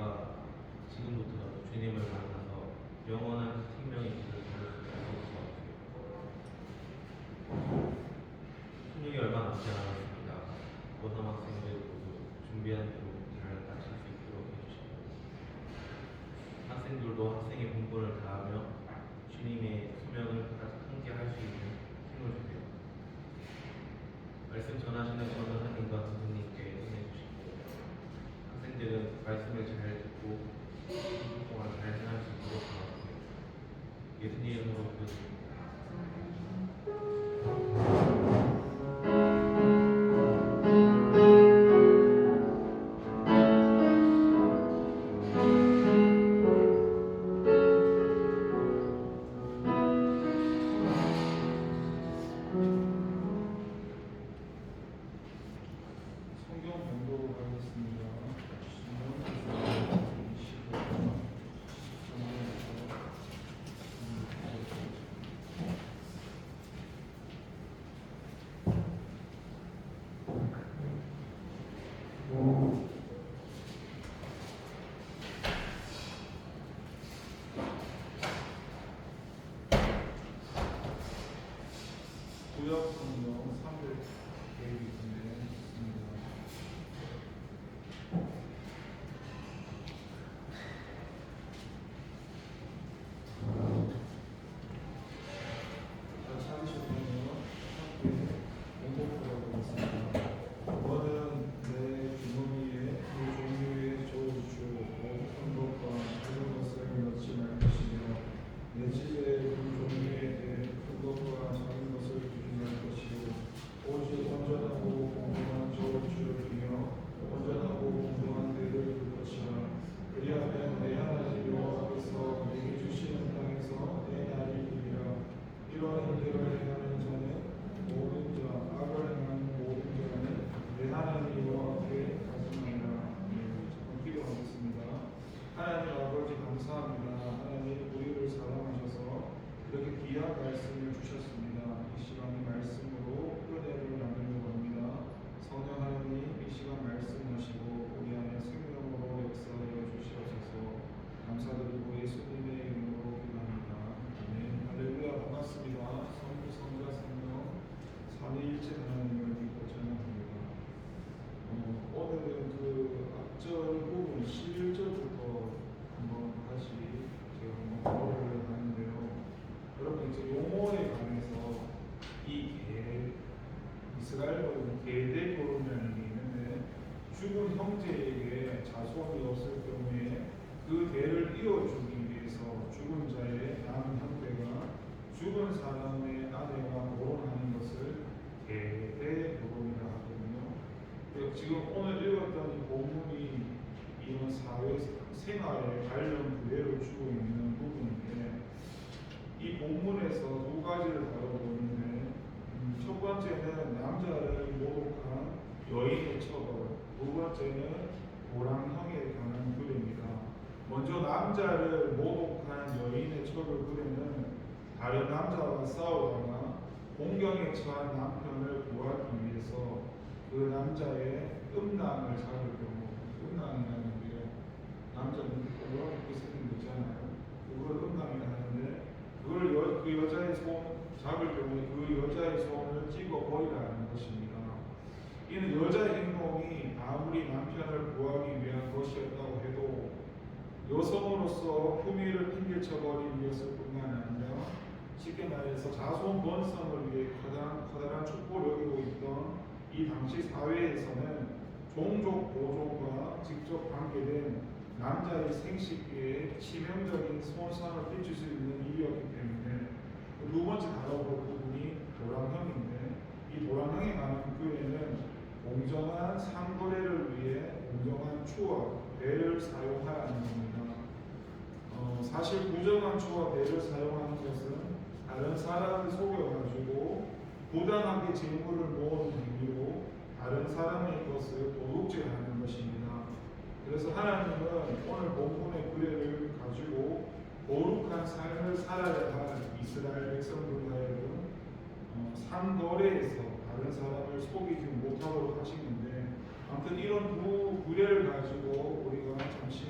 우리가 지금부터라도 주님을 만나서 영원한 생명의 길을 걸을 수 있을 것 같아요. 순육이 얼마 남지 않았습니다. 고3 학생들 모두 준비한 대로 잘 마칠 수 있도록 해주시고, 학생들도 학생의 본분을 다하며 주님의 소명을 함께 할 수 있는 힘을 주세요. 말씀 전하시는 전도사님과 선생님께 은혜 주시고, 학생들은 말씀을 잘 듣고 2주 동안 잘 생활할 수 있도록 도와주세요. 예수님 이름으로 기도드립니다. 구약 성경 300페이지인데 있습니다. 찾으셨다면 함께 공독하고 있습니다. 너는 내 주머니에 그 종류의 저주주고 큰 것과 작은 것을 넣지 말 것이며 내 집에 그 종류의 큰 것과 작은 것을 두지 말 것이요 오직 온전하고 공정한 저주를 두며 온전하고 공정한 대를 둘 것이라. 그리하면 내 하나님 여호와께서 내게 주시는 땅에서 내 날이 이르리라. 이런 일들을 행하는 자는 모든 자, 악을 행하는 모든 자는 내 하나님 여호와께 가증하리라. 조금 기도하겠습니다. 하나님 아버지 감사합니다. 하나님 우리를 사랑하셔서 이렇게 귀한 말씀을 주셨습니다. 이 시간의 말씀으로 은혜를 나누려고 합니다. 성령 하나님 이 시간 말씀하시고 우리 안에 생명으로 역사하여 주시옵소서. 감사드리고 예수님의 이름으로 기도합니다. 아멘. 할렐루야. 반갑습니다. 성부 성자 성령 삼위일체 하나님을 믿고 전합니다. 오늘은 그 앞절 부분 11절부터 한번 다시 제가 한번 공부를 하는데요. 여러분 이제 용어에 관해서 이 이스라엘어는 계대 결혼이라는 게 있는데, 죽은 형제에게 자손이 없을 경우에 그 대를 이어주기 위해서 죽은 자의 남 형제가 죽은 사람의 아내와 결혼하는 것을 계대 결혼이라 하거든요. 지금 오늘 읽었던 이 본문이 이런 사회 생활에 관련 구애를 주고 있는 부분인데, 이 본문에서 두 가지를 다뤄보는데, 첫 번째는 남자를 모독한 여인의 처벌, 두 번째는 도랑형에 관한 구애입니다. 먼저 남자를 모독한 여인의 처벌 구애는 다른 남자와 싸우다가 공경에 처한 남편을 구하기 위해서 그 남자의 음란을 잡을 경우, 음란이라는 게 남자는 이렇게 생긴 거 있잖아요. 그걸 음란이라 하는데, 그걸 그 여자의 손 잡을 경우에 그 여자의 손을 찍어 버리라는 것입니다. 이는 여자의 행동이 아무리 남편을 구하기 위한 것이었다고 해도 여성으로서 흠의를 핑계쳐 버린 것을 뿐만 아니라, 쉽게 말해서 자손 번성을 위해 커다란 축복을 여기고 있던 이 당시 사회에서는 종족 보존과 직접 관계된 남자의 생식기에 치명적인 손상을 끼칠 수 있는 일이었기 때문에, 두 번째 다뤄볼 부분이 도랑형인데, 이 도랑형에 관한 구애는 공정한 상거래를 위해 공정한 추와 배를 사용하라는 겁니다. 사실 부정한 추와 배를 사용하는 것은 다른 사람을 속여가지고 부당하게 재물을 모으는 행위로 다른 사람의 것을 도둑질하는 것입니다. 그래서 하나님은 오늘 본문의 구애를 가지고 거룩한 삶을 살아야 할 이스라엘 백성들과 하여금 상거래에서 다른 사람을 속이지 못하도록 하시는데, 아무튼 이런 두 구애를 가지고 우리가 잠시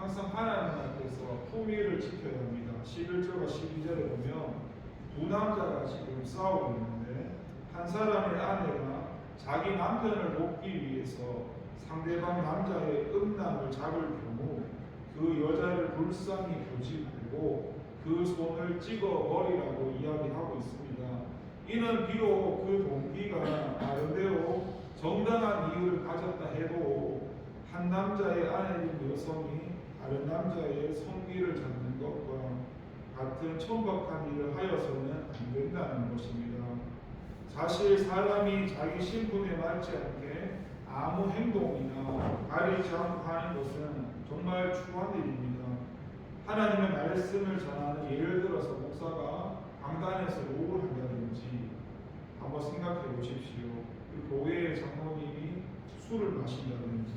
항상 하나님 앞에서 품위를 지켜야 합니다. 11절과 12절에 보면 두 남자가 지금 싸우고 있는데 한 사람의 아내가 자기 남편을 돕기 위해서 상대방 남자의 음란을 잡을 경우 그 여자를 불쌍히 보지 말고 그 손을 찍어버리라고 이야기하고 있습니다. 이는 비록 그 동기가 나름대로 정당한 이유를 가졌다 해도 한 남자의 아내인 여성이 다른 남자의 성기를 잡는 것과 같은 천박한 일을 하여서는 안 된다는 것입니다. 사실 사람이 자기 신분에 맞지 않게 아무 행동이나 가리지 않고 하는 것은 정말 추한 일입니다. 하나님의 말씀을 전하는 예를 들어서 목사가 강단에서 욕을 한다든지 한번 생각해 보십시오. 그 교회의 장로님이 술을 마신다든지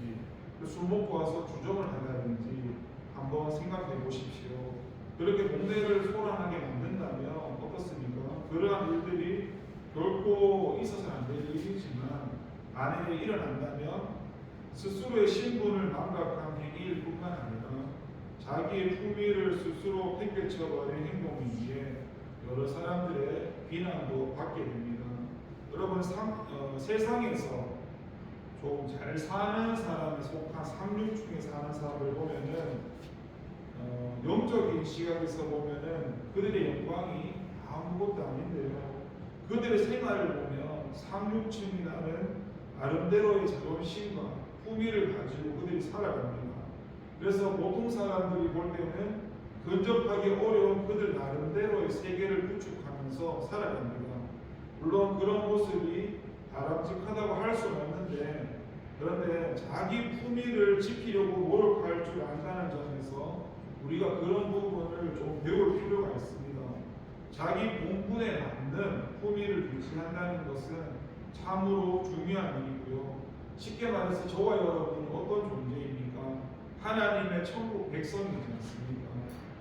술 먹고 와서 주정을 한다든지 한번 생각해 보십시오. 그렇게 동네를 소란하게 만든다면 어떻습니까? 그러한 일들이 결코 있어서는 안 될 일이지만 만약에 일어난다면 스스로의 신분을 망각한 행위일 뿐만 아니라 자기의 품위를 스스로 팽개쳐버린 행동이기에 여러 사람들의 비난도 받게 됩니다. 여러분 세상에서 좀 잘 사는 사람에 속한 상류층에 사는 사람을 보면은 영적인 시각에서 보면은 그들의 영광이 아무것도 아닌데요. 그들의 생활을 보면 상류층이라는 나름대로의 자존심과 품위를 가지고 그들이 살아갑니다. 그래서 보통 사람들이 볼 때는 근접하기 어려운 그들 나름대로의 세계를 구축하면서 살아갑니다. 물론 그런 모습이 바람직하다고 할 수는 없는데, 그런데 자기 품위를 지키려고 노력할 줄 안다는 점에서 우리가 그런 부분을 좀 배울 필요가 있습니다. 자기 본분에 맞는 품위를 유지한다는 것은 참으로 중요한 일이고요. 쉽게 말해서 저와 여러분은 어떤 존재입니까? 하나님의 천국 백성이지 않습니까?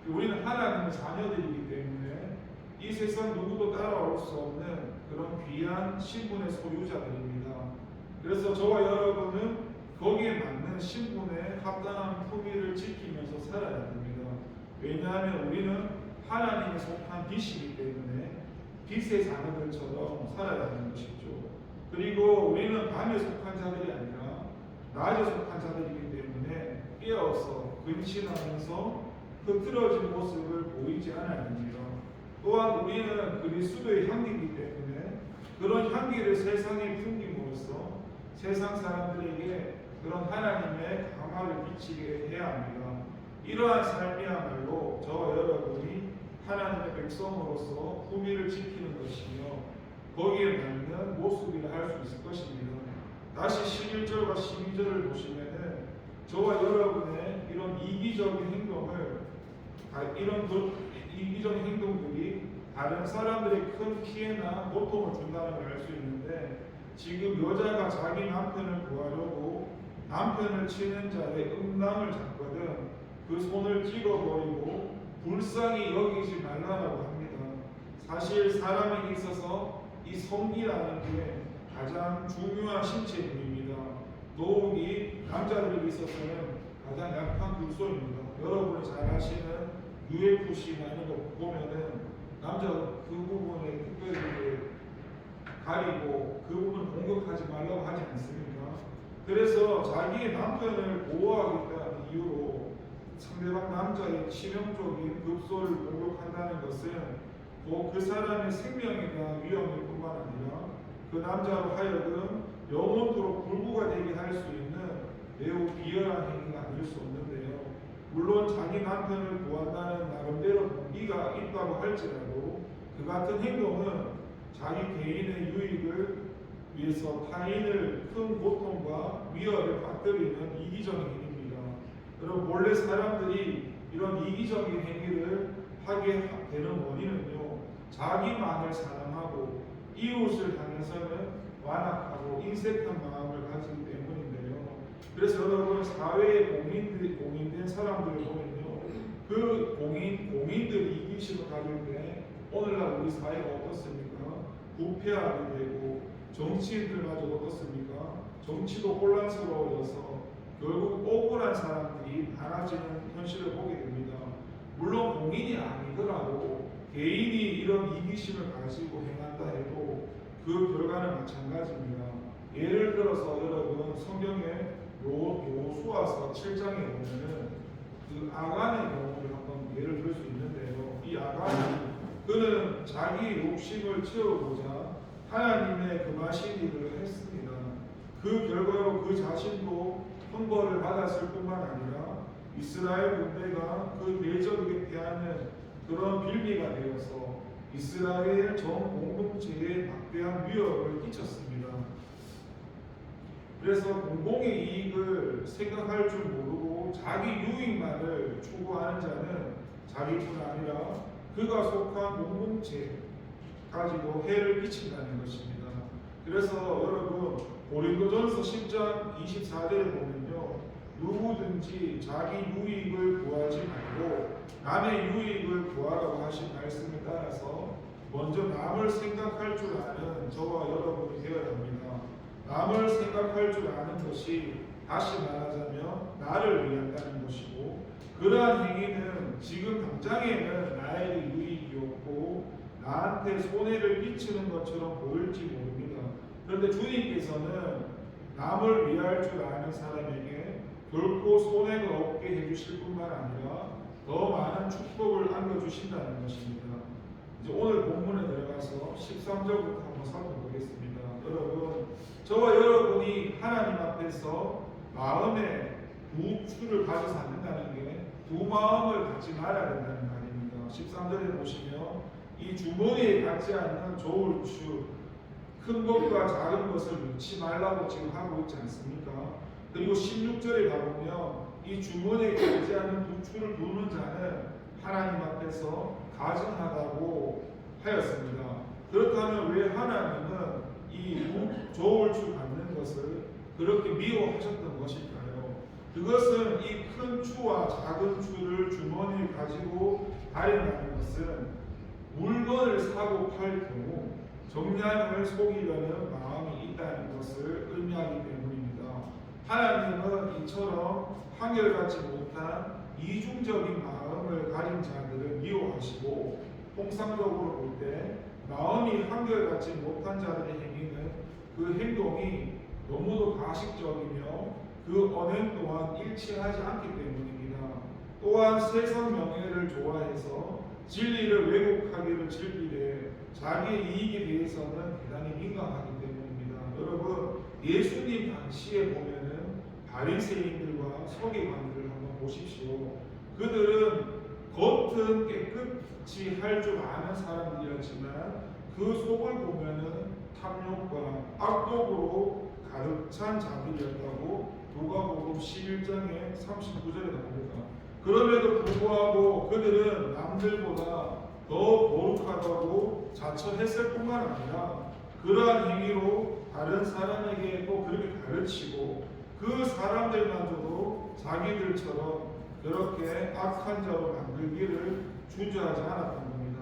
우리는 하나님의 자녀들이기 때문에 이 세상 누구도 따라올 수 없는 그런 귀한 신분의 소유자들입니다. 그래서 저와 여러분은 거기에 맞는 신분에 합당한 품위를 지키면서 살아야 됩니다. 왜냐하면 우리는 하나님에 속한 빛이기 때문에 빛의 자녀들처럼 살아야 하는 것이죠. 그리고 우리는 밤에 속한 자들이 아니라 낮에 속한 자들이기 때문에 깨어서 근신하면서 흐트러진 모습을 보이지 않아야 합니다. 또한 우리는 그리스도의 향기이기 때문에 그런 향기를 세상에 풍김으로써 세상 사람들에게 그런 하나님의 강화를 비치게 해야 합니다. 이러한 삶이야말로 저와 여러분이 하나님의 백성으로서 품위를 지키는 것이며 거기에 맞는 모습이라 할 수 있을 것입니다. 다시 11절과 12절을 보시면은 저와 여러분의 이런 이기적인 행동들이 다른 사람들의 큰 피해나 고통을 준다는 걸 알 수 있는데, 지금 여자가 자기 남편을 구하려고 남편을 치는 자의 음란을 잡거든 그 손을 찍어버리고 불쌍히 여기지 말라고 합니다. 사실 사람에게 있어서 이 성기라는 게 가장 중요한 신체 부위입니다. 더욱이 남자들에게 있어서는 가장 약한 불소입니다. 여러분이 잘 아시는 UFC나 이런 거 보면은 남자가 그 부분에 특별히 가리고 그 부분을 공격하지 말라고 하지 않습니까? 그래서 자기의 남편을 보호하겠다는 이유로 상대방 남자의 치명적인 급소를 공격한다는 것은 또 그 사람의 생명에 대한 위험일 뿐만 아니라 그 남자로 하여금 영원토록 불구가 되게 할 수 있는 매우 비열한 행위가 아닐 수 없는데요. 물론 자기 남편을 구한다는 나름대로 동기가 있다고 할지라도 그 같은 행동은 자기 개인의 유익을 위해서 타인을 큰 고통과 위협에 빠뜨리는 이기적인 행위입니다. 여러분, 원래 사람들이 이런 이기적인 행위를 하게 되는 원인은요, 자기만을 사랑하고 이웃을 향해서는 완악하고 인색한 마음을 가지기 때문인데요. 그래서 여러분, 사회에 공인된 사람들을 보면요, 그 공인들이 이기심을 가질 때 오늘날 우리 사회가 어떻습니까? 부패하게 되고 정치인들마저 어떻습니까? 정치도 혼란스러워져서 결국 억울한 사람들이 많아지는 현실을 보게 됩니다. 물론 공인이 아니더라도 개인이 이런 이기심을 가지고 행한다 해도 그 결과는 마찬가지입니다. 예를 들어서 여러분 성경에 요수아서 7장에 보면은 그 아간의 경우를 한번 예를 들 수 있는데요. 이 아간이 그는 자기 욕심을 채우고자 하나님의 금하신 일을 했습니다. 그 결과로 그 자신도 형벌을 받았을 뿐만 아니라 이스라엘 군대가 그 대적에게 피하는 그런 빌미가 되어서 이스라엘 전 공동체에 막대한 위협을 끼쳤습니다. 그래서 공공의 이익을 생각할 줄 모르고 자기 유익만을 추구하는 자는 자기뿐 아니라 그가 속한 공동체까지도 해를 끼친다는 것입니다. 그래서 여러분 고린도전서 10장 24절에 보면요, 누구든지 자기 유익을 구하지 말고 남의 유익을 구하라고 하신 말씀에 따라서 먼저 남을 생각할 줄 아는 저와 여러분이 되어야 합니다. 남을 생각할 줄 아는 것이 다시 말하자면 나를 위한다는 것이고, 그러한 행위는 지금 당장에는 나에게 유익이 없고 나한테 손해를 끼치는 것처럼 보일지 모릅니다. 그런데 주님께서는 남을 위할 줄 아는 사람에게 결코 손해가 없게 해주실 뿐만 아니라 더 많은 축복을 안겨주신다는 것입니다. 이제 오늘 본문에 들어가서 13절부터 한번 살펴보겠습니다. 여러분, 저와 여러분이 하나님 앞에서 마음에 두 추를 가져서 안 된다는 게 두 마음을 갖지 말아야 된다는 말입니다. 13절에 보시면 이 주머니에 갖지 않는 좋을 추, 큰 것과 작은 것을 놓지 말라고 지금 하고 있지 않습니까? 그리고 16절에 가보면 이 주머니에 갖지 않는 두 추를 두는 자는 하나님 앞에서 가증하다고 하였습니다. 그렇다면 왜 하나님은 이 좋을 추 갖는 것을 그렇게 미워하셨던 것일까요? 그것은 이 큰 추와 작은 추를 주머니에 가지고 다닌다는 것은 물건을 사고 팔 경우 정량을 속이려는 마음이 있다는 것을 의미하기 때문입니다. 하나님은 이처럼 한결같지 못한 이중적인 마음을 가진 자들을 미워하시고, 통상적으로 볼 때 마음이 한결같지 못한 자들의 행위는 그 행동이 너무도 가식적이며 그 언행 또한 일치하지 않기 때문입니다. 또한 세상 명예를 좋아해서 진리를 왜곡하기를 즐기되 자기의 이익에 대해서는 대단히 민감하기 때문입니다. 여러분, 예수님 당시에 보면은 바리새인들과 서기관들을 한번 보십시오. 그들은 겉은 깨끗이 할 줄 아는 사람들이었지만 그 속을 보면은 탐욕과 악독으로 가득 찬 자들이었다고 누가복음 11장의 39절에 나옵니다. 그럼에도 불구하고 그들은 남들보다 더 거룩하다고 자처했을 뿐만 아니라 그러한 행위로 다른 사람에게 또 그렇게 가르치고 그 사람들마저도 자기들처럼 그렇게 악한 자로 만들기를 주저하지 않았던 겁니다.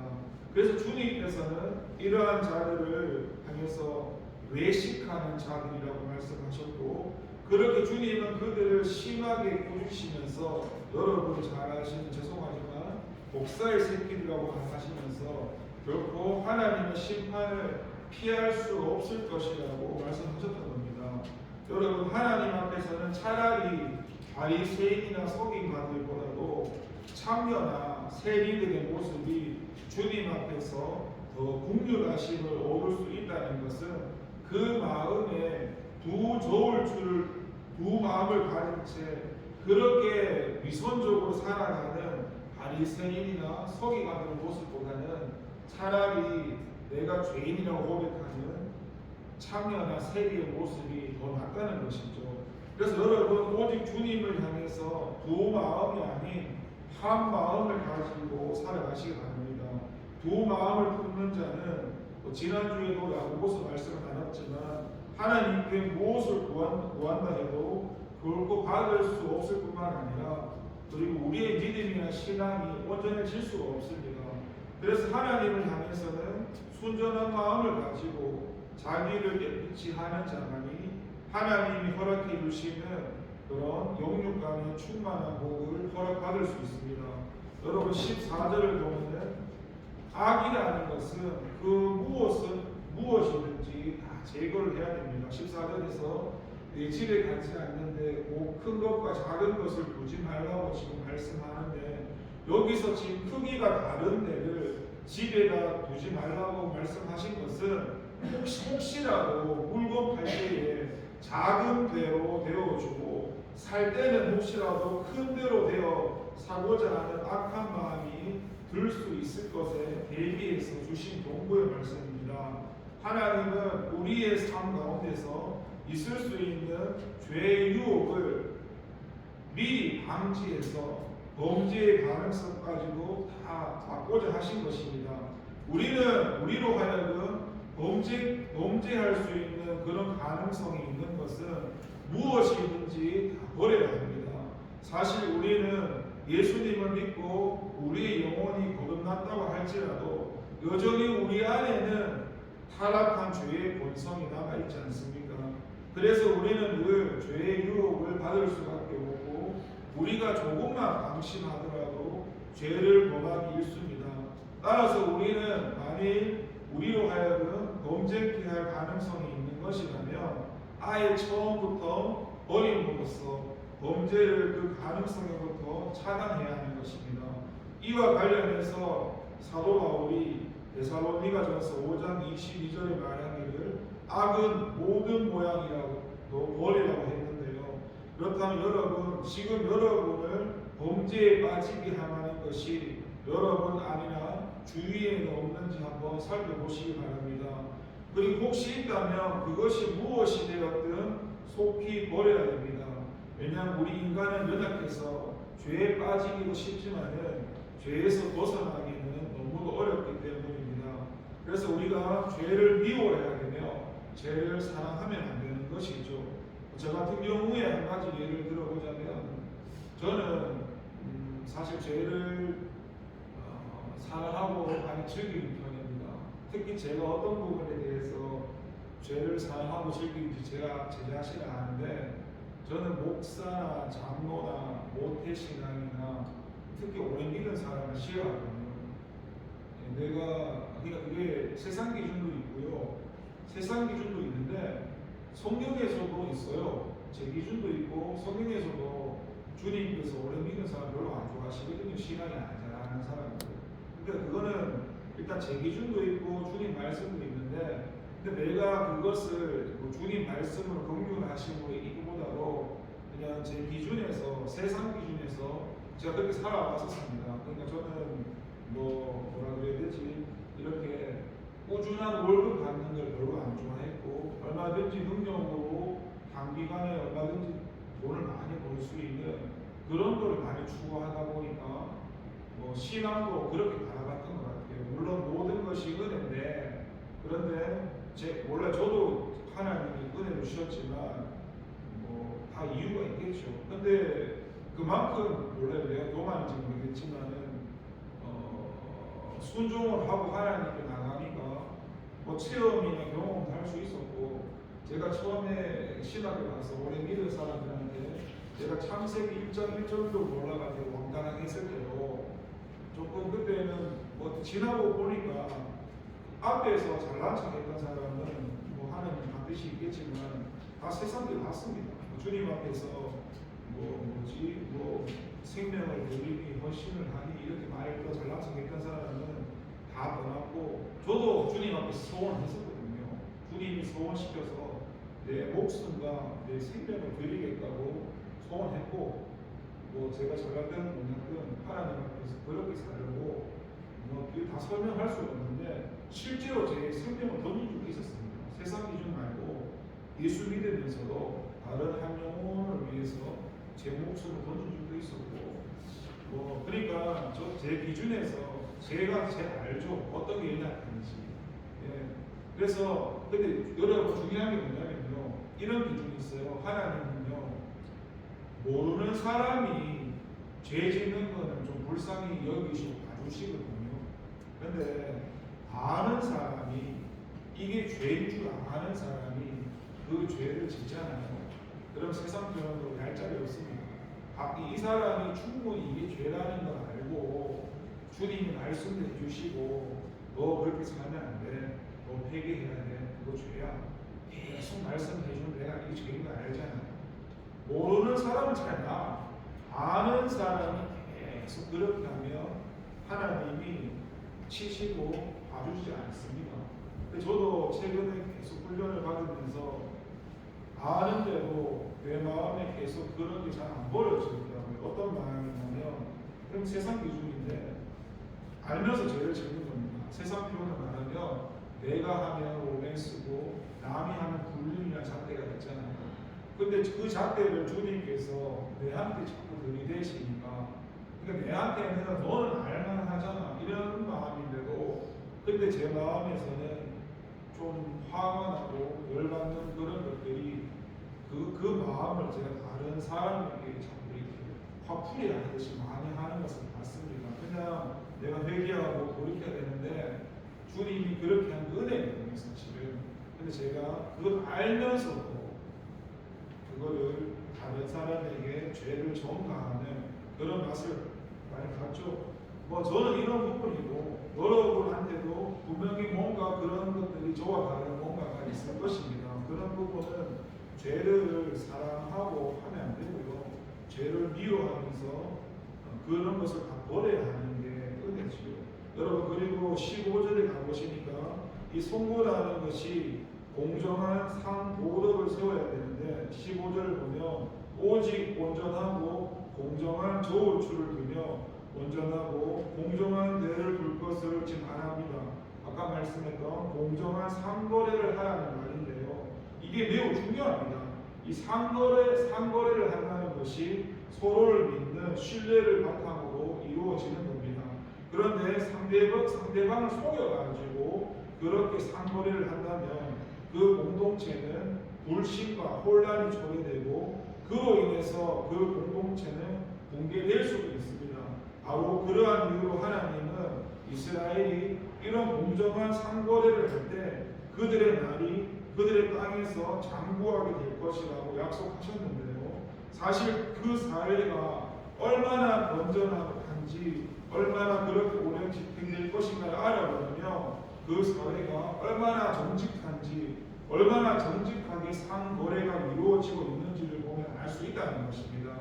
그래서 주님께서는 이러한 자들을 향해서 외식하는 자들이라고 말씀하셨고, 그렇게 주님은 그들을 심하게 꾸짖으시면서 여러분 잘 아시는, 죄송하지만 복사의 새끼들이라고 하시면서 결코 하나님의 심판을 피할 수 없을 것이라고 말씀하셨던 겁니다. 여러분, 하나님 앞에서는 차라리 바리새인이나 서기관들보다도 참녀나 세리들의 모습이 주님 앞에서 더 긍휼하심을 얻을 수 있다는 것은 그 마음에 두 좋을 줄을 두 마음을 가진 채 그렇게 위선적으로 살아가는 바리새인이나 서기관의 모습보다는 차라리 내가 죄인이라고 고백하는 참여나 세리의 모습이 더 낫다는 것이죠. 그래서 여러분, 오직 주님을 향해서 두 마음이 아닌 한 마음을 가지고 살아가시기 바랍니다. 두 마음을 품는 자는 지난주에도 야고보서 말씀을 나눴지만 하나님께 무엇을 구한다 해도 결코 받을 수 없을 뿐만 아니라 그리고 우리의 믿음이나 신앙이 온전해질 수가 없습니다. 그래서 하나님을 향해서는 순전한 마음을 가지고 자기를 깨끗이 하는 자만이 하나님이 허락해 주시는 그런 영육간의 충만한 복을 허락받을 수 있습니다. 여러분 14절을 보면은 악이라는 것은 무엇이든지 다 제거를 해야 됩니다. 14절에서 내 집에 가지 않는데 큰 것과 작은 것을 두지 말라고 지금 말씀하는데, 여기서 지금 크기가 다른 데를 집에다 두지 말라고 말씀하신 것은 혹시라도 물건 팔 때에 작은 대로 되어주고 살 때는 혹시라도 큰 대로 되어 사고자 하는 악한 마음이 들 수 있을 것에 대비해서 주신 동부의 말씀입니다. 하나님은 우리의 삶 가운데서 있을 수 있는 죄의 유혹을 미리 방지해서 범죄의 가능성까지도 다 막고자 하신 것입니다. 우리로 하여금 범죄할 수 있는 그런 가능성이 있는 것은 무엇이든지 다 버려야 합니다. 사실 우리는 예수님을 믿고 우리의 영혼이 거듭났다고 할지라도 여전히 우리 안에는 타락한 죄의 본성이 남아있지 않습니까? 그래서 우리는 늘 죄의 유혹을 받을 수밖에 없고, 우리가 조금만 방심하더라도 죄를 범하기 일쑤입니다. 따라서 우리는 만일 우리로 하여금 범죄케 할 가능성이 있는 것이라면 아예 처음부터 어림으로써 범죄를 그 가능성에부터 차단해야 하는 것입니다. 이와 관련해서 사도 바울이 데살로니가전서 5장 22절에 말하기를 악은 모든 모양이라고 버리라고 했는데요. 그렇다면 여러분, 지금 여러분을 범죄에 빠지게 하는 것이 여러분 아니나 주위에는 없는지 한번 살펴보시기 바랍니다. 그리고 혹시 있다면 그것이 무엇이 되었든 속히 버려야 됩니다. 왜냐하면 우리 인간은 연약해서 죄에 빠지기도 쉽지만은 죄에서 벗어나기는 너무도 어렵기 때문입니다. 그래서 우리가 죄를 미워해야 되며 죄를 사랑하면 안 되는 것이죠. 저 같은 경우에 한 가지 예를 들어보자면, 저는 사실 죄를 사랑하고 많이 즐기는 편입니다. 특히 제가 어떤 부분에 대해서 죄를 사랑하고 즐기는지 제가 제 자신을 아는데, 저는 목사나 장로나 모태신앙이나 특히 오래 믿은 사람을 싫어하거든요. 그러니까 그게 세상 기준도 있고요. 세상 기준도 있는데 성경에서도 있어요. 제 기준도 있고 성경에서도 주님께서 오래 믿는 사람 별로 안 좋아하시거든요. 신앙이 안 잘하는 사람들. 그러니까 그거는 일단 제 기준도 있고 주님 말씀도 있는데, 근데 내가 그것을 주님 말씀으로 긍휼하심으로 이기보다도 그냥 제 기준에서, 세상 기준에서 제가 그렇게 살아왔었습니다. 그러니까 저는 뭐라 그래야 되지, 이렇게 꾸준한 월급 받는 걸 별로 안 좋아했고, 얼마든지 능력으로 단기간에 얼마든지 돈을 많이 벌 수 있는 그런 걸 많이 추구하다 보니까 신앙도 그렇게 바라봤던 것 같아요. 물론 모든 것이 은혜인데, 그런데 원래 저도 하나님이 은혜를 주셨지만 다 이유가 있겠죠. 근데 그만큼 원래 내가 교만인지 모르겠지만은 순종을 하고 하나님께 나가니까 체험이나 경험도 할 수 있었고, 제가 처음에 신학교 가서 오래 믿은 사람들한테 제가 창세기 1장 1절도 몰라가지고 왕따하게 했을 때도 조금 그때는 지나고 보니까 앞에서 잘난 척했던 사람은 하나님 반드시 있겠지만 다 세상들 봤습니다. 주님 앞에서 생명을 드리니 헌신을 하니 이렇게 말했던 잘난 척했던 사람은 다 떠났고, 저도 주님 앞에서 소원했었거든요. 주님이 소원시켜서 내 목숨과 내 생명을 드리겠다고 소원했고, 제가 잘났든 못났든 하나님 앞에서 그렇게 살려고 다 설명할 수 없는데 실제로 제 생명을 던진 적이 있었습니다. 세상 기준 말고 예수 믿으면서도 다른 한 영혼을 위해서 제 목숨을 던진 적도 있었고, 그러니까 제 기준에서 제가 제일 알죠. 어떤 게 연약한지. 예. 그래서 근데 여러분 중요한 게 뭐냐면요, 이런 기준이 있어요. 하나님은요, 모르는 사람이 죄 짓는 거는 좀 불쌍히 여기시고 봐주시거든요. 근데 아는 사람이, 이게 죄인 줄 아는 사람이 그 죄를 짓잖아요. 그럼 세상 표현으로 얄짤이 없습니다. 이 사람이 충분히 이게 죄라는 걸 알고 주님이 말씀을 해주시고 너 그렇게 살면 안 돼. 너 회개해야 돼. 그거 죄야. 계속 말씀해 주면 내가 이게 죄인 거 알잖아. 모르는 사람은 잘 나. 아는 사람이 계속 그렇게 하면 하나님이 치시고 봐주지 않습니다. 저도 최근에 계속 훈련을 받으면서 아는데도 내 마음에 계속 그런 게 잘 안 버려지더라고요. 어떤 마음이냐면, 그럼 세상 기준인데 알면서 죄를 짓는 겁니다. 세상 표현을 말하면 내가 하면 로맨스고 남이 하면 불륜이라는 잣대가 있잖아요. 근데 그 잣대를 주님께서 내한테 자꾸 들이대시니까, 그러니까 내한테는 너는 알만하잖아 이런 마음인데도, 근데 제 마음에서는 좀 화가 나고 열받는 그런 것들이 그 마음을 제가 다른 사람에게 자꾸 이렇게 화풀이 하듯이 많이 하는 것을 봤습니다. 그냥 내가 회개하고 돌이켜야 되는데 주님이 그렇게 한 은혜거든요, 사실은. 근데 제가 그걸 알면서도 그거를 다른 사람에게 죄를 전가하는 그런 맛을 많이 봤죠. 뭐 저는 이런 부분이고 여러분한테도 분명히 뭔가 그런 것들이 저와 다른 뭔가가 있을 것입니다. 그런 부분은 죄를 사랑하고 하면 안 되고요. 죄를 미워하면서 그런 것을 다 버려야 하는 게 은혜지요. 여러분, 그리고 15절에 가보시니까 이 송구라는 것이 공정한 상도덕을 세워야 되는데 15절을 보면 오직 온전하고 공정한 저울추를 두며 온전하고 공정한 대를 둘 것을 지금 말합니다. 아까 말씀했던 공정한 상거래를 하라는 말인데요. 이게 매우 중요합니다. 이 상거래를 한다는 것이 서로를 믿는 신뢰를 바탕으로 이루어지는 겁니다. 그런데 상대방을 속여가지고 그렇게 상거래를 한다면 그 공동체는 불신과 혼란이 초래되고 그로 인해서 그 공동체는 붕괴될 수도 있습니다. 바로 그러한 이유로 하나님은 이스라엘이 이런 공정한 상거래를 할 때 그들의 날이 그들의 땅에서 장구하게 될 것이라고 약속하셨는데요. 사실 그 사회가 얼마나 건전한지 얼마나 그렇게 오래 집행될 것인가를 알아보면 그 사회가 얼마나 정직한지 얼마나 정직하게 상거래가 이루어지고 있는지를 보면 알 수 있다는 것입니다.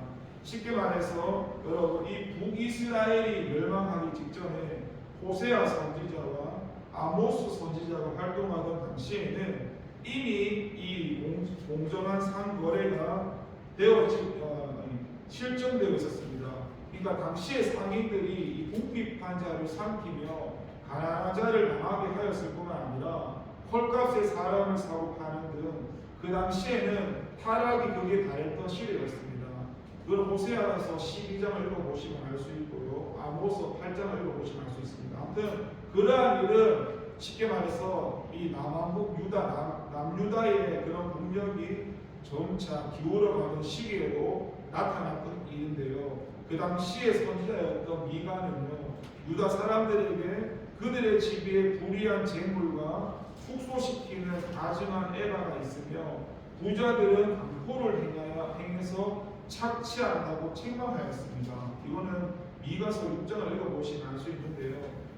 쉽게 말해서 여러분, 이 북이스라엘이 멸망하기 직전에 호세아 선지자와 아모스 선지자가 활동하던 당시에는 이미 이 공정한 상거래가 실정되어 있었습니다. 그러니까 당시의 상인들이 이 북비판자를 삼키며 가난한 자를 망하게 하였을 뿐만 아니라 헐값에 사람을 사고 파는 등 그 당시에는 타락이 극에 달했던 시대였습니다. 그걸 호세아서 12장을 읽어보시면 알 수 있고요. 아모스 8장을 읽어보시면 알 수 있습니다. 아무튼 그러한 일은 쉽게 말해서 이 남한북 유다, 남유다의 그런 국력이 점차 기울어가는 시기에도 나타났던 일인데요. 그 당시에 선지자였던 미가는요, 유다 사람들에게 그들의 집에 불의한 재물과 축소시키는 다정한 애가가 있으며 부자들은 강포를 행해서 착취한다고 책망하였습니다. 이거는 미가서 6장을 읽어보시면 알 수 있는데요.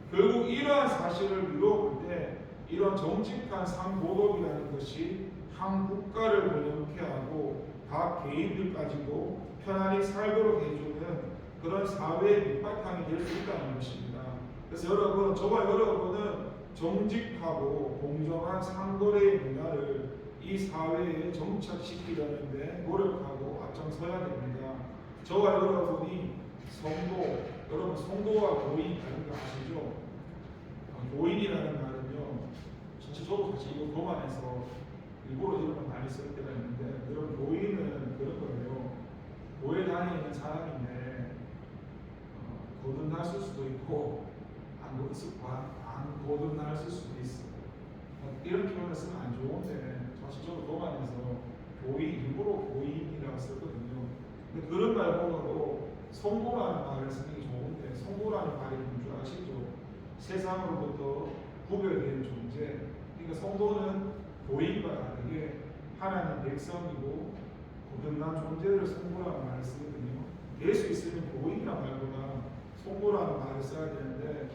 결국 이러한 사실을 미뤄볼 때 이런 정직한 상도덕이라는 것이 한 국가를 번영케 하고 각 개인들까지도 편안히 살도록 해주는 그런 사회의 밑바탕이 될 수 있다는 것입니다. 그래서 여러분, 저와 여러분은 정직하고 공정한 상거래의 문화를 이 사회에 정착시키려는데 노력하고 앞장서야 됩니다. 저와 여러분이 성도, 여러분 성도와 교인 다른 거 아시죠? 교인이라는 말은요, 저도 사실 이거 교만해서 일부러 이런 걸 많이 쓸 때가 있는데, 여러분 교인은 그런 거예요. 교회 다니는 사람인데 거듭났을 수도 있고 안 거듭났을 수도 있어. 이런 표현을 쓰면 안 좋은데 사실 저도 교만해서 일부러 교인이라고 썼거든요. 근데 그런 말보다도 성도라는 말을 쓰는 게 좋은데, 성도라는 말이 뭔 줄 아시죠? 세상으로부터 구별된 존재. 그러니까 성도는 교인과 다르게 하나님 백성이고 거듭난 존재를 송구라는 말을 쓰거든요. 될 수 있으면 보이나 말거나 송구라는 말을 써야 되는데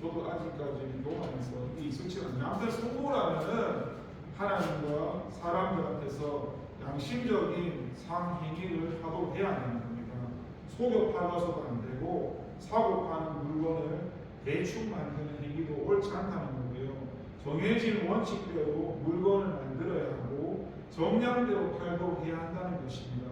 저도 아직까지 노안에서 이게 익숙치가 않아요. 아무튼 송구라면은 하나님과 사람들 앞에서 양심적인 상행위를 하도록 해야 하는 겁니다. 속여 팔아서도 안 되고 사고 파는 물건을 대충 만드는 행위도 옳지 않다는 거고요. 정해진 원칙대로 물건을 만들어야 하고 정량대로 팔도록 해야 한다는 것입니다.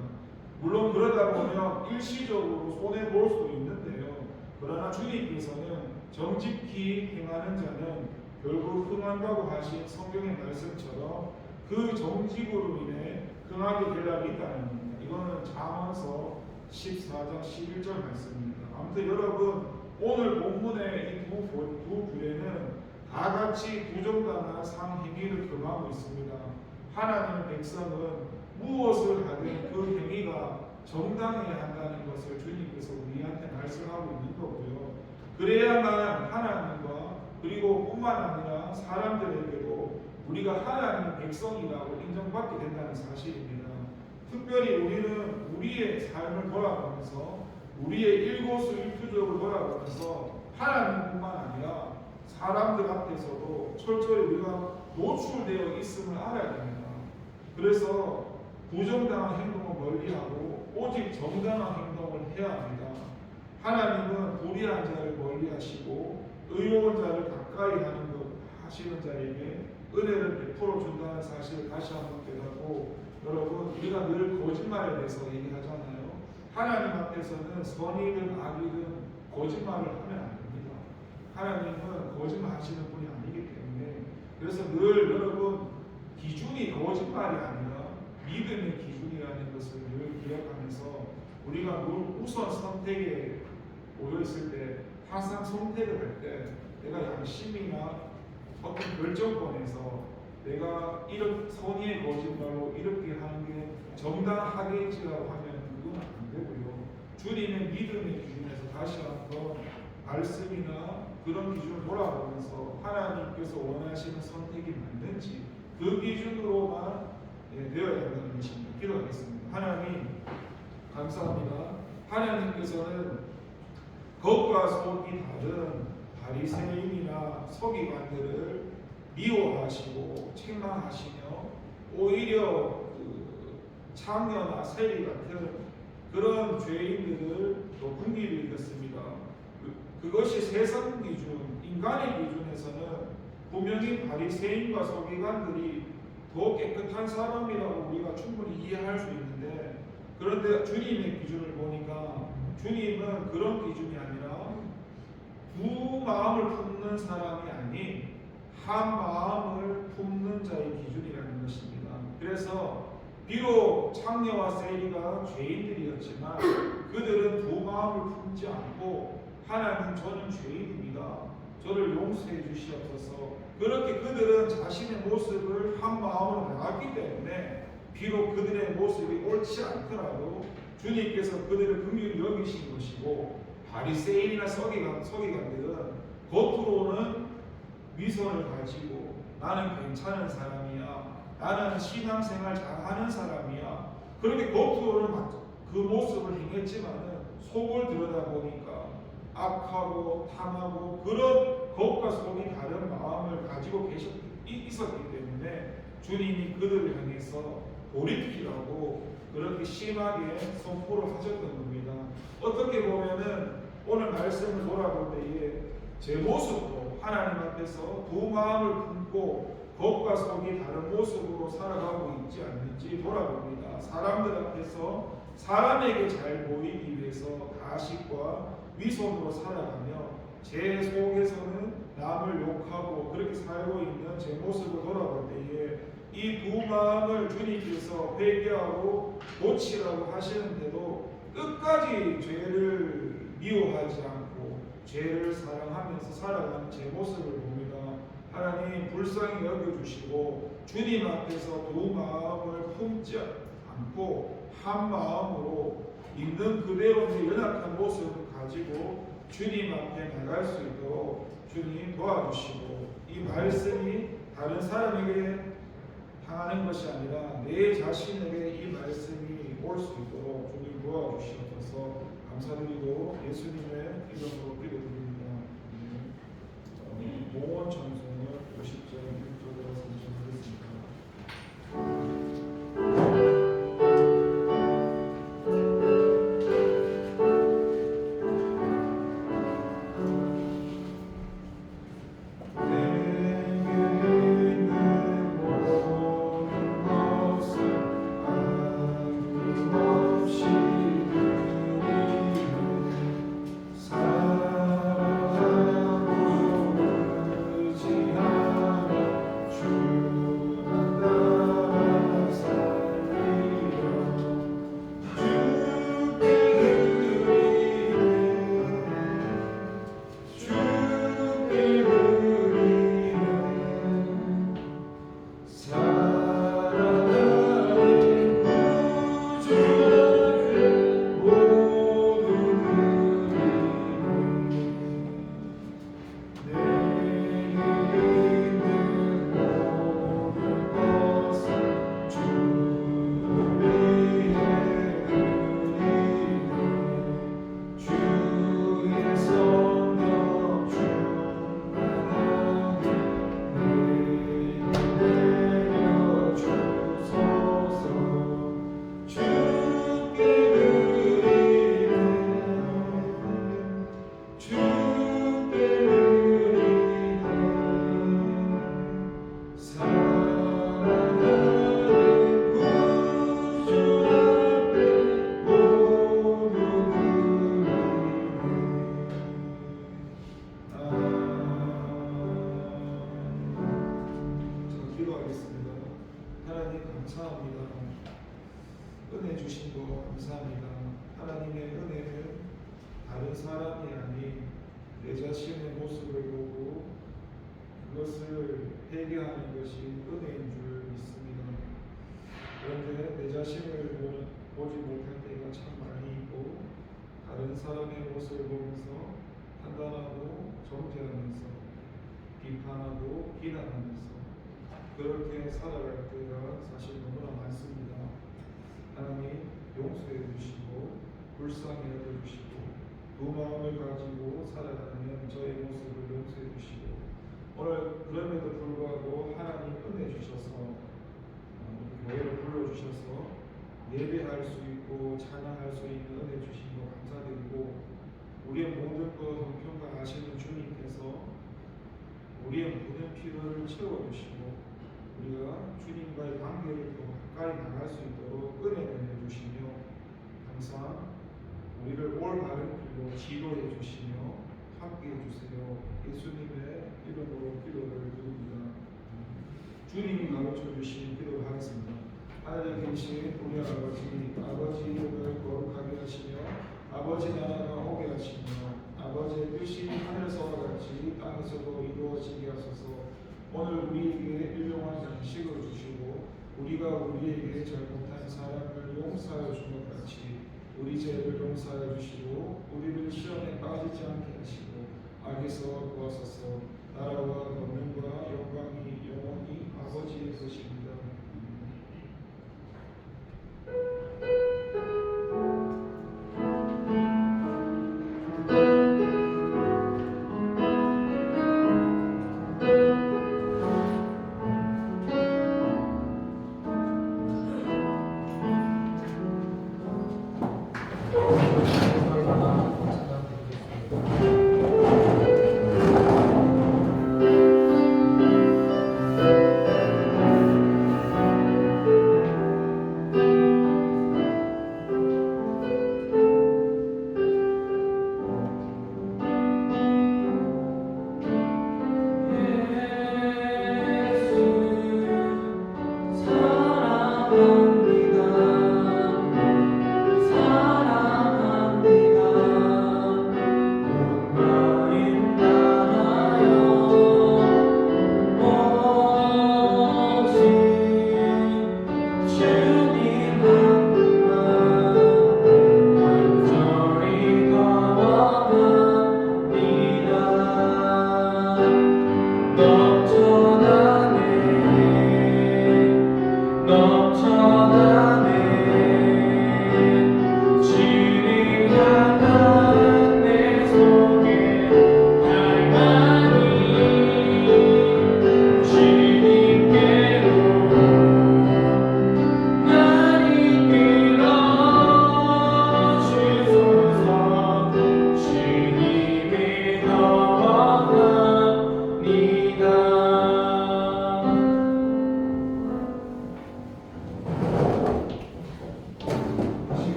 물론 그러다 보면 일시적으로 손해볼 수도 있는데요. 그러나 주님께서는 정직히 행하는 자는 결국 흥한다고 하신 성경의 말씀처럼 그 정직으로 인해 흥하게 될 날이 있다는 겁니다. 이거는 잠언서 14장 11절 말씀입니다. 아무튼 여러분 오늘 본문의 이 두 규례는 다 같이 부정당한 상행위를 금하고 있습니다. 하나님의 백성은 무엇을 하든 그 행위가 정당해야 한다는 것을 주님께서 우리한테 말씀하고 있는 거고요. 그래야만 하나님과 그리고 뿐만 아니라 사람들에게도 우리가 하나님의 백성이라고 인정받게 된다는 사실입니다. 특별히 우리는 우리의 삶을 돌아보면서 우리의 일거수일투족을 돌아보면서 하나님뿐만 아니라 사람들 앞에서도 철저히 우리가 노출되어 있음을 알아야 됩니다. 그래서 부정당한 행동을 멀리하고 오직 정당한 행동을 해야 합니다. 하나님은 불의한 자를 멀리하시고 의로운 자를 가까이 하는 것 하시는 자에게 은혜를 베풀어 준다는 사실을 다시 한번 깨닫고, 여러분 우리가 늘 거짓말에 대해서 얘기하잖아요. 하나님 앞에서는 선이든 악이든 거짓말을 하면 안 됩니다. 하나님은 거짓말 하시는 분이 아니기 때문에, 그래서 늘 여러분 기준이 거짓말이 아니라 믿음의 기준이라는 것을 늘 기억하면서 우리가 우선 선택에 모여있을 때 항상 선택을 할 때 내가 양심이나 어떤 결정권에서 내가 이렇게 선의의 거짓말로 이렇게 하는 게 정당하겠지라고 하면 그건 안 되고요. 주님의 믿음의 기준에서 다시 한번 말씀이나 그런 기준을 돌아보면서 하나님께서 원하시는 선택이 맞는지 그 기준으로만 되어야 한다는 것입니다. 기도하겠습니다. 하나님 감사합니다. 하나님께서는 겉과 속이 다른 바리새인이나 서기관들을 미워하시고 책망하시며 오히려 창녀나 세리 같은 그런 죄인들을 또 긍휼히 여겼습니다. 그것이 세상 기준, 인간의 기준에서는 분명히 바리새인과 서기관들이 더 깨끗한 사람이라고 우리가 충분히 이해할 수 있는데, 그런데 주님의 기준을 보니까 주님은 그런 기준이 아니라 두 마음을 품는 사람이 아닌 한 마음을 품는 자의 기준이라는 것입니다. 그래서 비록 창녀와 세리가 죄인들이었지만 그들은 두 마음을 품지 않고 하나님 저는 죄인입니다. 저를 용서해 주시옵소서. 그렇게 그들은 자신의 모습을 한 마음으로 나왔기 때문에 비록 그들의 모습이 옳지 않더라도 주님께서 그들을 긍휼히 여기신 것이고, 바리새인이나 서기관들은 겉으로는 위선을 가지고 나는 괜찮은 사람이야, 나는 신앙생활 잘하는 사람이야, 그렇게 겉으로는 그 모습을 행했지만은 속을 들여다보니까 악하고 탐하고 그런 겉과 속이 다른 마음을 가지고 있었기 때문에 주님이 그들을 향해서 돌이키라고 그렇게 심하게 선포를 하셨던 겁니다. 어떻게 보면은 오늘 말씀을 돌아볼 때에 제 모습도 하나님 앞에서 두 마음을 품고 겉과 속이 다른 모습으로 살아가고 있지 않는지 돌아봅니다. 사람들 앞에서 사람에게 잘 보이기 위해서 가식과 위선으로 살아가며 제 속에서는 남을 욕하고 그렇게 살고 있는 제 모습을 돌아볼 때에 이 두 마음을 주님께서 회개하고 고치라고 하시는데도 끝까지 죄를 미워하지 않고 죄를 사랑하면서 살아가는 제 모습을 봅니다. 하나님 불쌍히 여겨주시고 주님 앞에서 두 마음을 품지 않고 한 마음으로 있는 그대로 내 연약한 모습을 가지고 주님 앞에 나갈 수 있도록 주님 도와주시고, 이 말씀이 다른 사람에게 향하는 것이 아니라 내 자신에게 이 말씀이 올 수 있도록 주님 도와주시옵소서. 감사드리고 예수님의 이름으로 기도드립니다. 모원 찬송을 50절 1절에서 전하겠습니다. 하나님 감사합니다. 은혜 주신 거 감사합니다. 하나님의 은혜는 다른 사람이 아닌 내 자신의 모습을 보고 그것을 회개하는 것이 은혜인 줄 믿습니다. 그런데 내 자신을 보지 못할 때가 참 많이 있고 다른 사람의 모습을 보면서 판단하고 정죄하면서 비판하고 비난하면서 그렇게 살아갈 때가 사실 너무나 많습니다. 하나님 용서해 주시고 불쌍히 여겨 주시고 두 마음을 가지고 살아가는 저의 모습을 용서해 주시고 오늘 그럼에도 불구하고 하나님 은혜 주셔서 교회를 불러주셔서 예배할 수 있고 찬양할 수 있는 은혜 주신 거 감사드리고 우리의 모든 것 형평가 아시는 주님께서 우리의 모든 필요를 채워주시고 우리가 주님과의 관계를 더 가까이 나갈 수 있도록 은혜를 해주시며 항상 우리를 올바른 길로 지도해 주시며 함께 해주세요. 예수님의 이름으로 기도를 드립니다. 주님이 가르쳐 주신 기도를 하겠습니다. 하늘에 계신 우리 아버지 이름을 거룩하게 하시며 아버지 나라가 오게 하시며 아버지의 뜻이 하늘에서와 같이 땅에서도 이루어지게 하소서. 오늘 우리에게 일용할 양식을 주시고 우리가 우리에게 잘못한 사람을 용서하여 준 것 같이 우리 죄를 용서하여 주시고 우리를 시험에 빠지지 않게 하시고 악에서 구하소서. 나라와 권능과 영광이 영원히 아버지의 것입니다.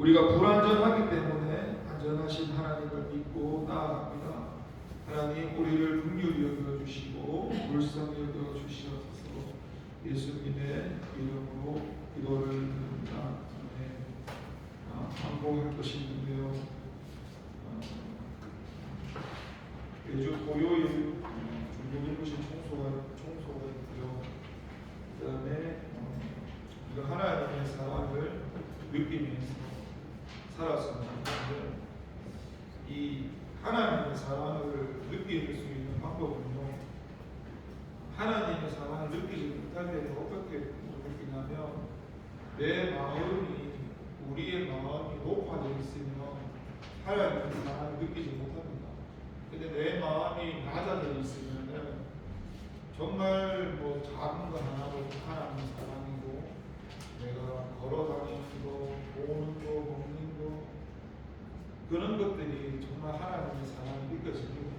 우리가 불안전하기 때문에 안전하신 하나님을 믿고 나아갑니다. 하나님 우리를 긍휼히 여겨주시고 불쌍히 여겨주시옵소서. 예수님의 이름으로 기도를 드립니다. 반복할 것이 있는데요. 매주 토요일 중국 일부신 총소가 있고요. 그 다음에 우리가 하나님의 사랑을 느끼면서 살았습니다. 이 하나님의 사랑을 느낄 수 있는 방법은요, 하나님의 사랑을 느끼지 못할 때는 어떻게 느끼냐면, 내 마음이, 우리의 마음이 높아져 있으면 하나님의 사랑을 느끼지 못합니다. 근데 내 마음이 낮아져 있으면은 정말 뭐 작은 거 하나도 하나님의 사랑이고, 내가 걸어다니는 거, 보는 거, 먹는 거, 그런 것들이 정말 하나님의 사랑이 느껴집니다.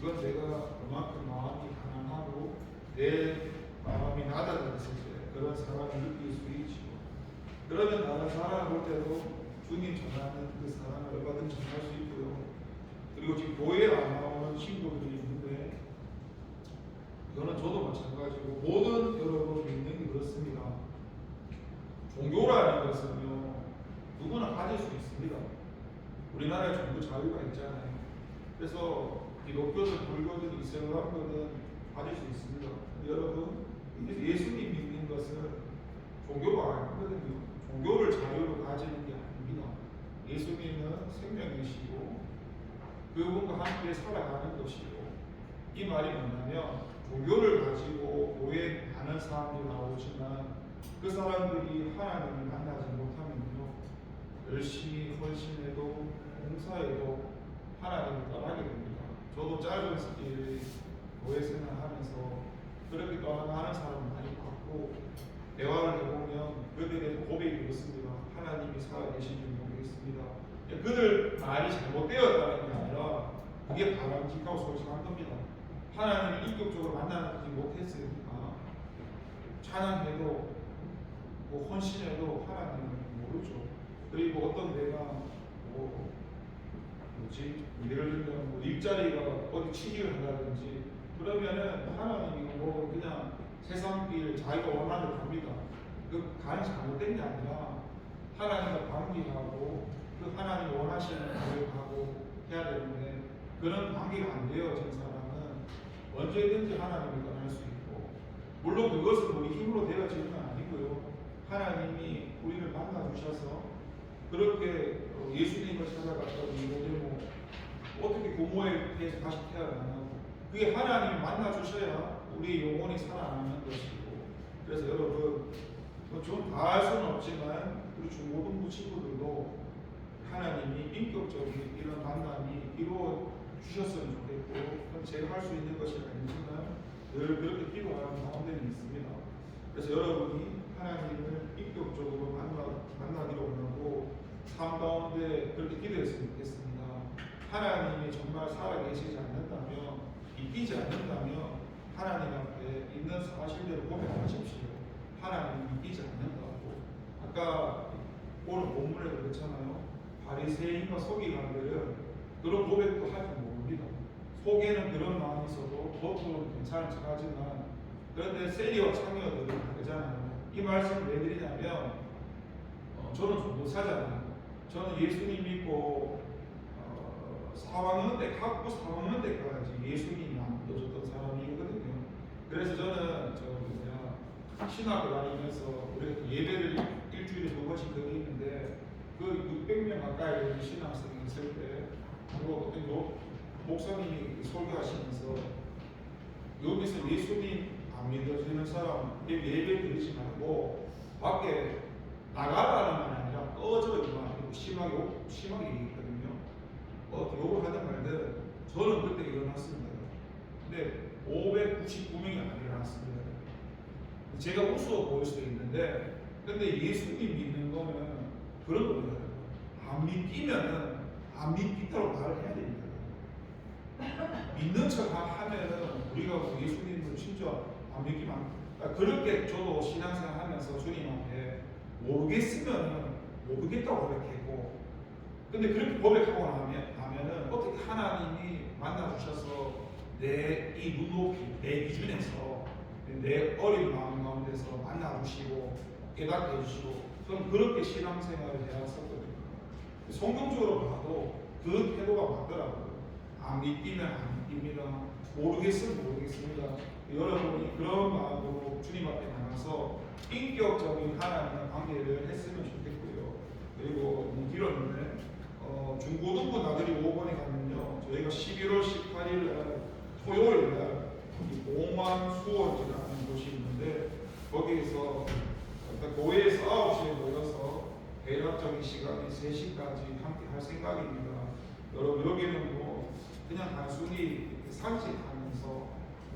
이건 내가 그만큼 마음이 가난하고 내 마음이 낮아져 있을 때 그런 사랑을 느낄 수 있죠. 그러면 나를 살아볼 때도 주님 전하는 그 사랑을 얼마든지 전할 수 있고요. 그리고 지금 교회에 안 나오는 친구들이 있는데, 이거는 저도 마찬가지고 모든 여러분 믿는 게 그렇습니다. 종교라는 것은요, 누구나 가질 수 있습니다. 우리나라에 종교 자유가 있잖아요. 그래서 기독교든 불교든 이슬람교든 가질 수 있습니다. 여러분, 예수님 믿는 것은 종교가 아니거든요. 종교를 자유로 가지는 게 아닙니다. 예수님은 생명이시고 그분과 함께 살아가는 것이고, 이 말이 뭐냐면, 종교를 가지고 교회에 많은 사람들이 나오지만 그 사람들이 하나님을 만나지 못하면요, 열심히 헌신해도 봉사해도 하나님을 떠나게 됩니다. 저도 짧은 시기에 교회 생활하면서 그렇게 떠나가는 사람을 많이 봤고, 대화를 해보면 그들의 고백이 그렇습니다. 하나님이 살아계신지 모르겠습니다. 그들 말이 잘못되었다는 게 아니라 그게 바람직하고 솔직한 겁니다. 하나님을 인격적으로 만나지 못했으니까 찬양해도 뭐 헌신해도 하나님을 모르죠. 그리고 어떤 데가 예를 들면 뭐 일자리가 어디 취직을 한다든지 그러면은 하나님이 뭐 그냥 세상 길 자기가 원하는 대로 갑니다. 그 간이 잘못된 게 아니라 하나님과 관계하고 그 하나님이 원하시는 길을 가고 해야 되는데, 그런 관계가 안 되어진 사람은 언제든지 하나님을 떠날 수 있고, 물론 그것은 우리 힘으로 되어지는 건 아니고요. 하나님이 우리를 만나 주셔서 그렇게 예수님을 찾아갔다고 니고데모 어떻게 고모에 대해서 다시 태어나냐고, 그게 하나님이 만나 주셔야 우리 영혼이 살아나는 것이고. 그래서 여러분, 좀 다 할 수는 없지만 우리 중고등부 친구들도 하나님이 인격적인 이런 만남이 이루어 주셨으면 좋겠고, 그럼 제가 할 수 있는 것이 아니지만 늘 그렇게 기도하는 가운데는 있습니다. 그래서 여러분이 하나님을 인격적으로 만나기를 원하고 삶 가운데 그렇게 기도했으면 좋겠습니다. 하나님이 정말 살아계시지 않는다면, 믿기지 않는다면 하나님 앞에 있는 사실대로 고백하십시오. 하나님이 믿기지 않는다고. 아까 오늘 본문에도 그렇잖아요. 바리새인과 서기관들은 그런 고백도 하지 모릅니다. 속에는 그런 마음이 있어도 겉으로는 괜찮은 척하지만, 그런데 세리와 창녀들은 다르잖아요. 이 말씀을 왜 드리냐면, 저는 종교사잖아요. 저는 예수님 믿고 4학년 때, 학부 4학년 때까지 예수님이 안 믿어줬던 사람이거든요. 그래서 저는 신학교 다니면서 우리가 예배를 일주일에 2번씩 드리는데, 그 600명 가까이 되는 신학생이 있을 때 어떤 목사님이 설교하시면서, 여기서 예수님 안 믿어지는 사람 예배 드리지 말고 밖에 나가라는 건 아니라 꺼져라는 심하게 얘기했거든요. 욕을 하든 말든 저는 그때 일어났습니다. 근데 599명이 안 일어났습니다. 제가 우스워 보일 수도 있는데, 근데 예수님 믿는 거는 그런 겁니다. 안 믿기면은 안 믿겠다고 말을 해야 됩니다. 믿는 척 하면은 우리가 예수님을 진짜 안 믿기만, 그렇게 저도 신앙생활 하면서 주님 앞에 모르겠으면 모르겠다고 고백하고, 근데 그렇게 고백하고 나면은 어떻게 하나님이 만나주셔서 내 이 눈높이, 내 기준에서 내 어린 마음 가운데서 만나주시고 깨닫게 해주시고 저는 그렇게 신앙생활을 해왔었거든요. 성경적으로 봐도 그 태도가 맞더라고요. 안 믿기면 안 믿습니다. 모르겠으면 모르겠습니다. 여러분이 그런 마음으로 주님 앞에 나가서 인격적인 하나님과 관계를 했으면 좋겠고요. 그리고 너무 길었는데 중고등부 나들이 5번에 가면요, 저희가 11월 18일 날 토요일 날 공원 수원지라는 곳이 있는데 거기에서 교회에서 9시에 모여서 대략적인 시간이 3시까지 함께 할 생각입니다. 여러분 여기는 뭐 그냥 단순히 산책하면서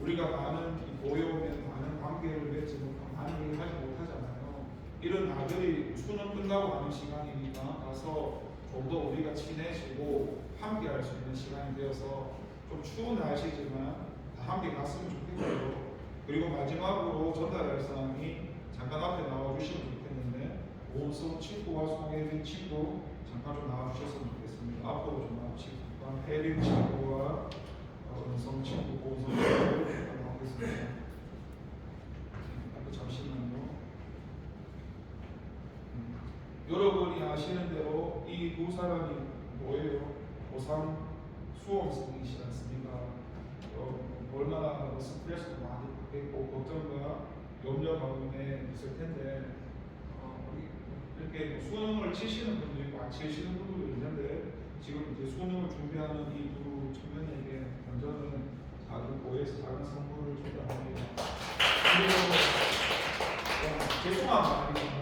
우리가 많은 교회 오면 많은 관계를 맺지 못하고 많은 얘기를 하지 못하잖아요. 이런 나들이 수능 끝나고 하는 시간이니까 가서 좀 더 우리가 친해지고 함께 할 수 있는 시간이 되어서 좀 추운 날씨지만 다 함께 갔으면 좋겠고요. 그리고 마지막으로 전달할 사항이 잠깐 앞에 나와주시면 좋겠는데 오은성 친구와 송혜린 친구 잠깐 좀 나와주셨으면 좋겠습니다. 앞으로 좀 나와주시고 잠깐 혜린 친구와 오은성 친구, 오은성 친구 잠깐 나오겠습니다. 잠시만요. 여러분이 아시는 대로 이 두 사람이 뭐예요? 고3 수험생이시지 않습니까? 얼마나 스트레스도 많이 받겠고 걱정과 염려 가운데 있을 텐데 이렇게 수능을 치시는 분도 있고 안 치시는 분들도 있는데 지금 이제 수능을 준비하는 이 두 청년에게 먼저는 작은 고에서 작은 선물을 준비합니다. 그리고 죄송한 말이지만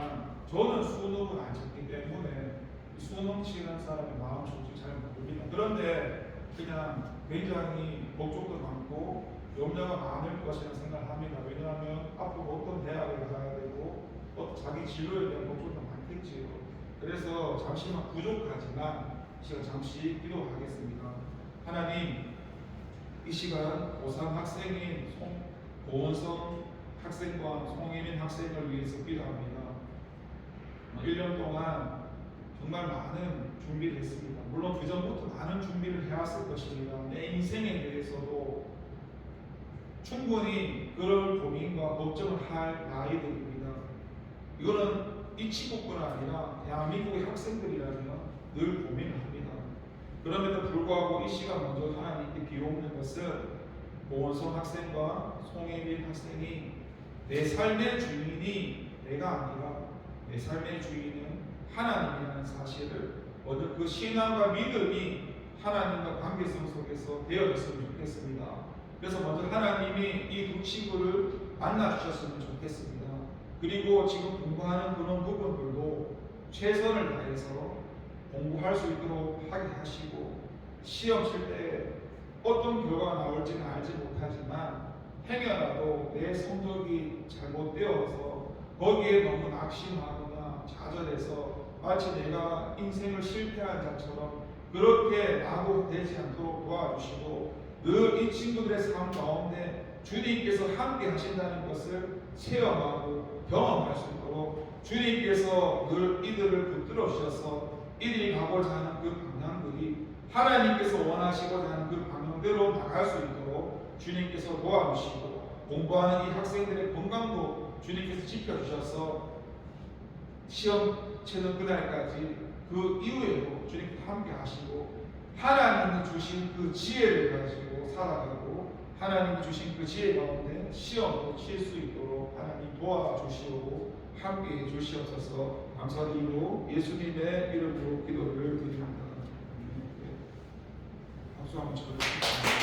저는 수능을 안 쳤기 때문에 수능 치는 사람의 마음 솔직히 잘 모릅니다. 그런데 그냥 굉장히 걱정도 많고 염려가 많을 것이라 생각합니다. 왜냐하면 앞으로 어떤 대학을 가야 되고 자기 진로에 대한 걱정도 많겠지요. 그래서 잠시만 부족하지만 제가 잠시 기도하겠습니다. 하나님, 이 시간 고3 학생인 고은성 학생과 송혜민 학생을 위해서 기도합니다. 1년 동안 정말 많은 준비를 했습니다. 물론 그 전부터 많은 준비를 해왔을 것입니다. 내 인생에 대해서도 충분히 그럴 고민과 걱정을 할 나이들입니다. 이거는 이 친구뿐 아니라 대한민국의 학생들이라면 늘 고민을 합니다. 그럼에도 불구하고 이 시간 먼저 하나님께 비옵는 것은 고은성 학생과 송혜민 학생이 내 삶의 주인이 내가 아니라 내 삶의 주인은 하나님이라는 사실을 먼저 그 신앙과 믿음이 하나님과 관계성 속에서 되어졌으면 좋겠습니다. 그래서 먼저 하나님이 이 두 친구를 만나주셨으면 좋겠습니다. 그리고 지금 공부하는 그런 부분들도 최선을 다해서 공부할 수 있도록 하게 하시고 시험 칠 때 어떤 결과가 나올지는 알지 못하지만 행여라도 내 성적이 잘못되어서 거기에 너무 낙심하거나 좌절해서 마치 내가 인생을 실패한 자처럼 그렇게 낙오되지 않도록 도와주시고 늘 이 친구들의 삶 가운데 주님께서 함께 하신다는 것을 체험하고 경험할 수 있도록 주님께서 늘 이들을 붙들어 주셔서 이들이 가고자 하는 그 방향들이 하나님께서 원하시고자 하는 그 방향대로 나갈 수 있도록 주님께서 도와주시고 공부하는 이 학생들의 건강도 주님께서 지켜주셔서 시험 치는 그날까지 그 이후에도 주님께서 함께 하시고 하나님이 주신 그 지혜를 가지고 살아가고 하나님이 주신 그 지혜 가운데 시험도 칠 수 있도록 하나님 도와주시고 함께 해주시옵소서. 감사드리고 예수님의 이름으로 기도를 드립니다. 박수 한번 쳐주십시오.